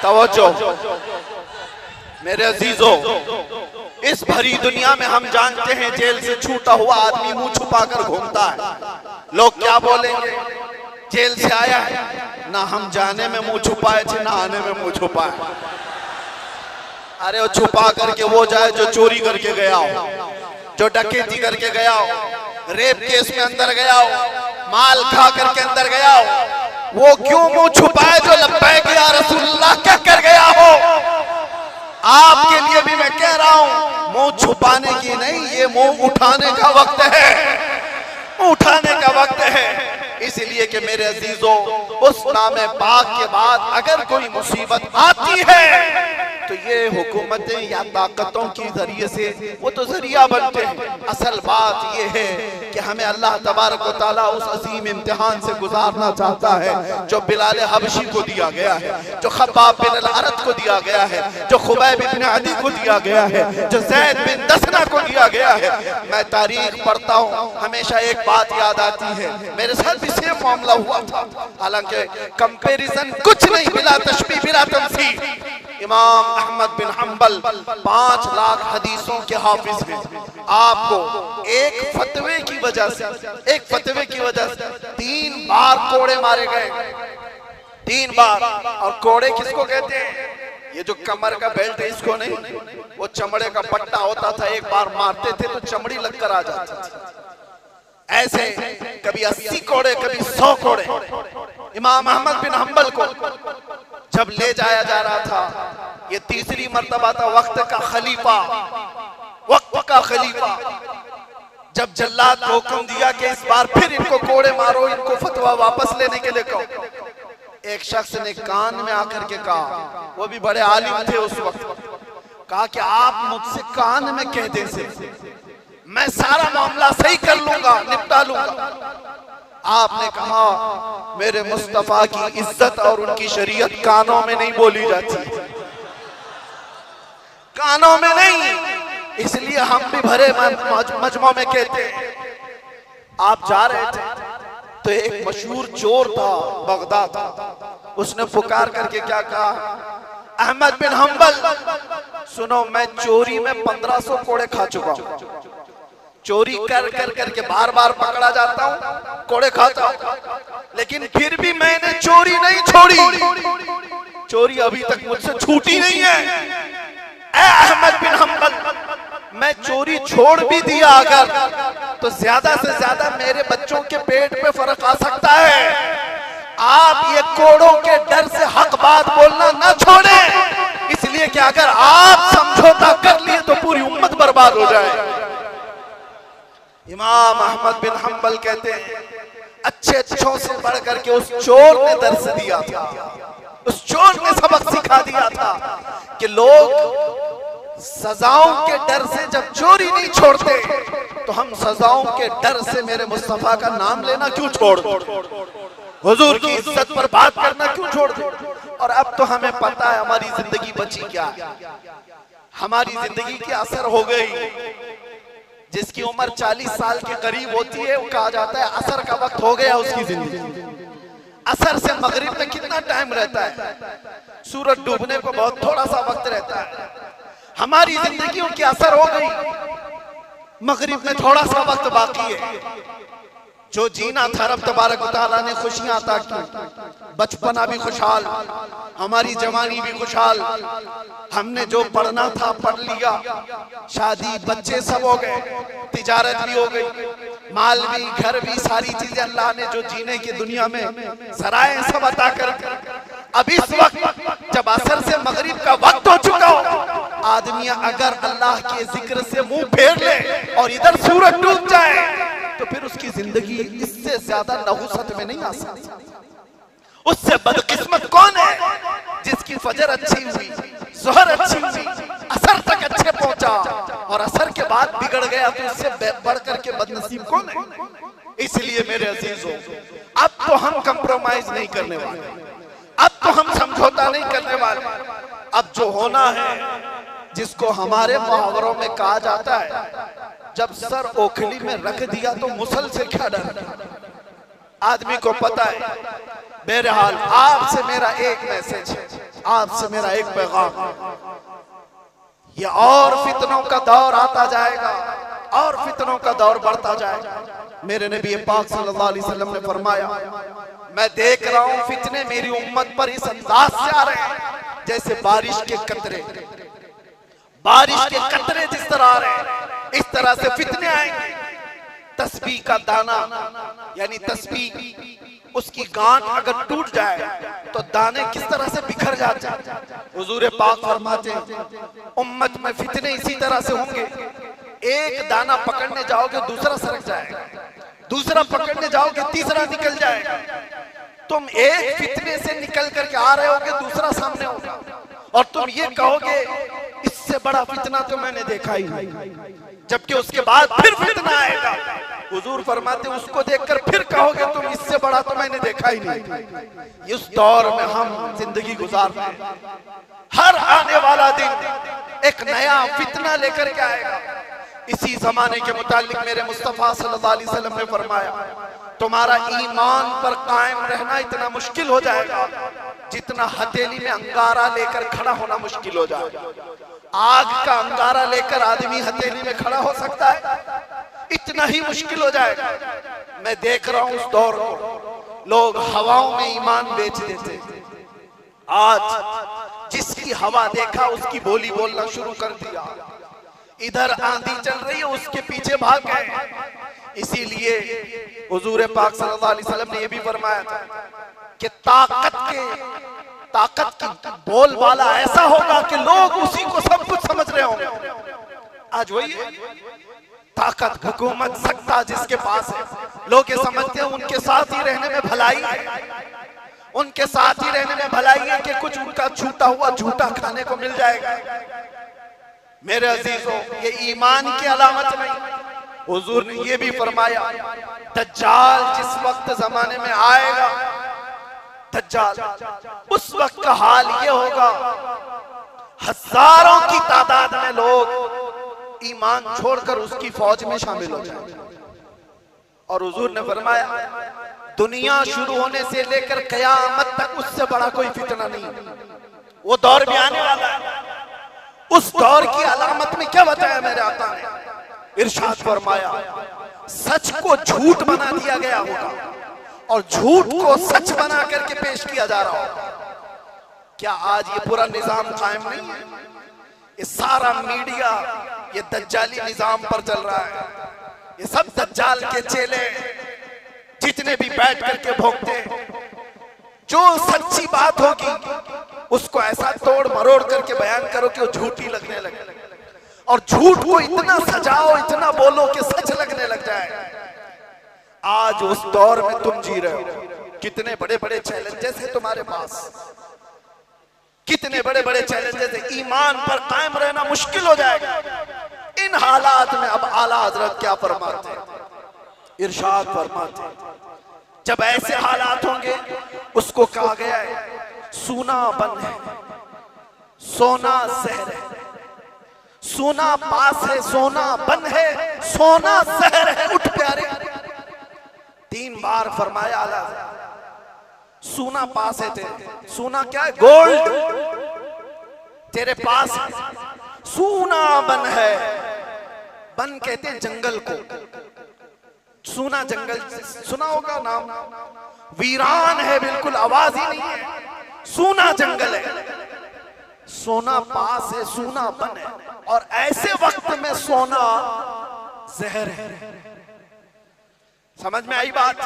तवज्जो मेरे अजीजों, इस भरी दुनिया में हम जानते हैं जेल से छूटा हुआ आदमी मुंह छुपाकर घूमता है। लोग क्या बोलेंगे, जेल से आया है ना, हम जाने में मुंह छुपाए थे ना आने में मुंह छुपाए। अरे वो छुपा करके वो जाए जो चोरी करके गया हो, जो डकैती करके गया हो, रेप केस में अंदर गया हो, माल खा करके अंदर गया हो। वो क्यों मुंह छुपाए जो लब्बैक या रसूलुल्लाह कह कर गया हो। आपके लिए भी मैं कह रहा हूं, मुंह छुपाने की नहीं, ये मुंह उठाने का वक्त है, उठाने का वक्त है। इसलिए कि मेरे अजीजों, उस नामे पाक के बाद अगर कोई मुसीबत आती है तो ये हुकूमतें या ताकतों के जरिए से वो तो जरिया बनते हैं। असल बात ये है कि हमें अल्लाह तबारक व तआला उस अजीम इम्तिहान से गुजारना चाहता है जो बिलाल हबशी को दिया गया है, जो खब्बाब बिन अल-अरत को दिया गया है, जो खुबैब बिन अदी को दिया गया है, जो ज़ैद बिन दसना को दिया गया है। मैं तारीख पढ़ता हूँ, हमेशा एक बात याद आती है, मेरे साथ भी सेम मामला हुआ था। हालांकि कंपैरिजन कुछ नहीं, बिला तशबीह बिला तमसील। इमाम अहमद बिन हंबल 5 लाख हदीसों के हाफिज हैं। आपको एक फतवे की वजह से 3 बार कोड़े मारे गए, 3 बार। और कोड़े किसको कहते हैं? ये जो कमर का बेल्ट है इसको नहीं, वो चमड़े का पट्टा होता था, एक बार मारते थे तो चमड़ी लगकर आ जाती थी। ऐसे कभी 80 कोड़े, कभी 100 कोड़े। इमाम अहमद बिन हंबल को जब ले जाया जा रहा था, ये तीसरी मर्तबा था, वक्त का खलीफा जब जल्लाद को हुक्म दिया कि इस बार फिर इनको कोड़े मारो, इनको फतवा वापस लेने के लिए कहो। एक शख्स ने कान में आकर के कहा, वो भी बड़े आलिम थे उस वक्त, कहा कि आप मुझसे कान में कह दे से मैं सारा मामला सही कर लूंगा, निपटा लूंगा। आपने कहा मेरे मुस्तफा की इज्जत और उनकी शरीयत कानों में नहीं बोली जाती, कानों में नहीं। इसलिए हम भी भरे मजमा में कहते हैं। आप जा रहे थे तो एक मशहूर चोर था, बगदाद था, उसने पुकार करके क्या कहा, अहमद बिन हंबल सुनो, मैं चोरी में 1500 कोड़े खा चुका हूं। चोरी कर कर करके बार बार पकड़ा जाता हूं, कोड़े खाता हूं, लेकिन फिर भी मैंने चोरी नहीं छोड़ी, चोरी अभी तक मुझसे छूटी नहीं है। ऐ अहमद बिन हंबल, मैं चोरी छोड़ भी दिया अगर, तो ज्यादा से ज्यादा मेरे बच्चों के पेट पे फर्क आ सकता है। आप ये कोड़ों के डर से हक बात बोलना ना छोड़ें, इसलिए कि अगर आप समझौता कर लिए तो पूरी उम्मत बर्बाद हो जाए। इमाम अहमद बिन हंबल कहते हैं, अच्छों से बढ़ करके उस चोर ने दर्स दिया था, उस चोर ने सबक सिखा दिया था कि लोग सजाओं के डर से जब चोरी नहीं छोड़ते तो हम सजाओं के डर से मेरे मुस्तफा का नाम लेना क्यों छोड़ दो, हुजूर की इज्जत पर बात करना क्यों छोड़ दो। और अब तो हमें पता है हमारी जिंदगी बची क्या है, हमारी जिंदगी की असर हो गई। जिसकी उम्र 40 साल के करीब होती है, वो कहा जाता है असर का वक्त हो गया उसकी जिंदगी। असर से मगरिब में कितना टाइम रहता है? सूरज डूबने को बहुत थोड़ा सा वक्त रहता है। हमारी जिंदगियों की असर हो गई, मगरिब में थोड़ा सा वक्त बाकी है। जो जीना था रब तबारक व तआला ने खुशियां अता की, बचपना भी खुशहाल, हमारी जवानी भी खुशहाल, हमने जो पढ़ना था पढ़ लिया, शादी बच्चे सब हो गए, तिजारत भी हो गई, माल भी, घर भी, सारी चीजें अल्लाह ने जो जीने की दुनिया में सराय सब अता कर। अब इस वक्त जब असर से मगरिब का वक्त हो चुका हो, आदमी अगर अल्लाह के जिक्र से मुंह फेर ले और इधर सूरज डूब जाए तो फिर उसकी जिंदगी इससे ज्यादा नहुसत में नहीं आ सकती। उससे बदकिस्मत कौन है जिसकी फजर अच्छी हुई, ज़ोहर अच्छी हुई, असर तक अच्छे पहुंचा और असर के बाद बिगड़ गया, तो उससे बढ़ करके बदनसीब कौन है। इसलिए मेरे अजीजों, अब तो हम कंप्रोमाइज नहीं करने वाले, अब तो हम समझौता नहीं करने वाले। अब जो होना है, जिसको हमारे मुहावरों में कहा जाता है, जब सर ओखली में रख दिया तो मुसल से क्या डर, आदमी को पता है। बहरहाल आपसे मेरा एक मैसेज है, आपसे मेरा एक पैगाम, ये और फितनों का दौर आता जाएगा और फितनों का दौर बढ़ता जाएगा। मेरे नबी पाक सल्लल्लाहु अलैहि वसल्लम ने फरमाया, मैं देख रहा हूं फितने मेरी उम्मत पर इस अंदाज से आ रहे हैं जैसे बारिश के कतरे जिस तरह आ रहे हैं, इस तरह से फितने आएंगे। तस्बीह का दाना यानी तस्बीह उसकी गांठ अगर टूट जाए तो दाने किस तरह से बिखर जाते हैं। हुजूर पाक फरमाते हैं उम्मत में फितने इसी तरह से होंगे, एक दाना पकड़ने जाओगे दूसरा सरक जाएगा, दूसरा पकड़ने जाओगे तीसरा निकल जाएगा। तुम एक फितने से निकल करके आ रहे होगे, दूसरा सामने होगा और तुम ये कहोगे इससे बड़ा फितना तो मैंने देखा ही नहीं, जबकि उसके बाद फिर फितना आएगा। हुजूर फरमाते उसको देखकर फिर कहोगे तुम इससे बड़ा तो मैंने देखा ही नहीं। इस दौर में हम जिंदगी गुजार रहे हैं। हर आने वाला दिन एक नया फितना लेकर के आएगा। इसी जमाने के मुतालिक मेरे मुस्तफा सल्लल्लाहु अलैहि वसल्लम ने फरमाया, तुम्हारा ईमान पर कायम रहना इतना मुश्किल हो जाएगा जितना हथेली में अंगारा लेकर खड़ा होना मुश्किल हो जाएगा। आग का अंगारा लेकर आदमी हथेली में खड़ा हो सकता है, इतना ही मुश्किल हो जाएगा। मैं देख रहा हूं उस दौर को, लोग हवाओं में ईमान बेच देते। आज जिसकी हवा देखा उसकी बोली बोलना शुरू कर दिया। इधर आंधी चल रही है उसके पीछे भाग गए। इसीलिए हुजूर पाक सल्लल्लाहु अलैहि वसल्लम ने यह भी फरमाया था कि ताकत की बोलबाला ऐसा होगा कि लोग उसी को सब कुछ समझ रहे होंगे। आज वही है ताकत, हुकूमत, सत्ता जिसके पास है, लोग ये समझते हैं उनके साथ ही रहने में भलाई है, उनके साथ ही रहने में भलाई है कि कुछ उनका छूटा हुआ झूठा खाने को मिल जाएगा। मेरे अजीजों, ये ईमान की अलामत नहीं। हुजूर ने ये भी फरमाया, दज्जाल जिस वक्त जमाने में आएगा, दज्जाल उस वक्त का हाल ये होगा, हजारों की तादाद में लोग ईमान छोड़कर उसकी फौज में शामिल हो जाएंगे। और हुजूर ने फरमाया, दुनिया शुरू होने से लेकर कयामत तक उससे बड़ा कोई फितना नहीं। वो दौर भी आने वाला है। उस दौर की अलामत में क्या बताया मेरे आका ने? इरशाद फरमाया, सच को झूठ बना दिया गया होगा और झूठ को सच बना करके पेश किया जा रहा होगा। क्या आज ये पूरा निजाम कायम नहीं है? ये सारा मीडिया ये दज्जाली निजाम पर चल रहा है। ये सब दज्जाल के चेले जितने भी बैठ करके भोगते हैं, जो सच्ची बात होगी उसको ऐसा तोड़ मरोड़ करके बयान करो कि वो झूठी लगने लगे, और झूठ को इतना सजाओ, इतना बोलो कि सच लगने लग जाए। आज उस दौर में तुम जी रहे हो। कितने बड़े बड़े चैलेंजेस हैं तुम्हारे पास, कितने बड़े बड़े चैलेंजेस हैं। ईमान पर कायम रहना मुश्किल हो जाएगा। इन हालात में अब आला हजरत क्या फरमाते हैं? इरशाद फरमाते हैं, जब ऐसे हालात होंगे उसको कहा गया है सोना बन है, सोना जहर है, सोना पास है, सोना बन है, सोना जहर है, उठ प्यारे। 3 बार फरमाया आला, सोना पास है तेरे। सोना क्या है? गोल्ड तेरे पास है। सोना बन है, बन कहते हैं जंगल को। सोना जंगल सुना होगा नाम, वीरान है, बिल्कुल आवाज ही नहीं है, सोना जंगल है। सोना पास है, सोना बन है, और ऐसे वक्त में सोना जहर है। समझ में आई बात?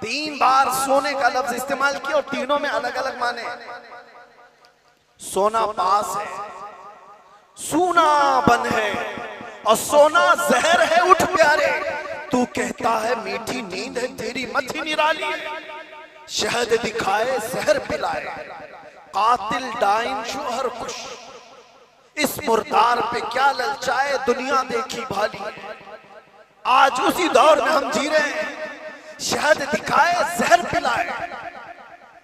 3 बार सोने का लफ्ज इस्तेमाल किया और तीनों में अलग अलग माने। सोना पास है, सोना बन है, और सोना जहर है, उठ प्यारे। तू कहता है मीठी नींद है तेरी मथी निराली है, शहद दिखाए जहर पिलाए, कातिल डाइन शोहर खुश, इस मुर्दार पे क्या ललचाए दुनिया देखी भाली। आज उसी दौर में हम जी रहे हैं, शहद दिखाए जहर पिलाए।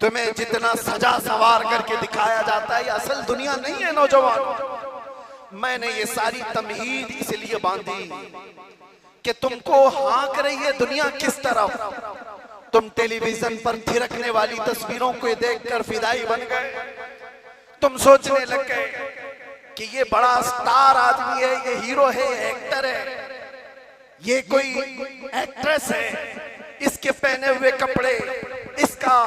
तुम्हें जितना सजा सवार करके दिखाया जाता है, असल दुनिया नहीं है नौजवान। मैंने ये सारी तमहीद इसलिए बांधी कि तुमको हाँक रही है दुनिया किस तरफ। तुम टेलीविजन पर थिरकने वाली तस्वीरों को देखकर फिदाई बन गए, तुम सोचने लग गए कि ये बड़ा स्टार आदमी है, ये हीरो है, ये एक्टर है, ये कोई एक्ट्रेस है, इसके पहने हुए कपड़े, इसका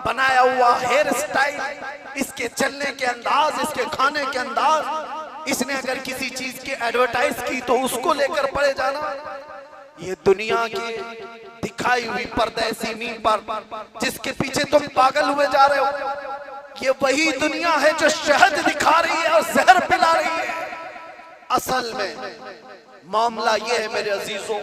बनाया हुआ हेयर स्टाइल, इसके चलने के अंदाज, इसके खाने के अंदाज, इसने अगर किसी चीज की एडवर्टाइज की तो उसको लेकर पड़े जाना। ये दुनिया की दिखाई हुई परदेसी नींद पर जिसके पीछे तुम पागल हुए जा रहे हो, ये वही दुनिया है जो शहद दिखा रही है और जहर पिला रही है। असल में मामला ये है मेरे अजीजों,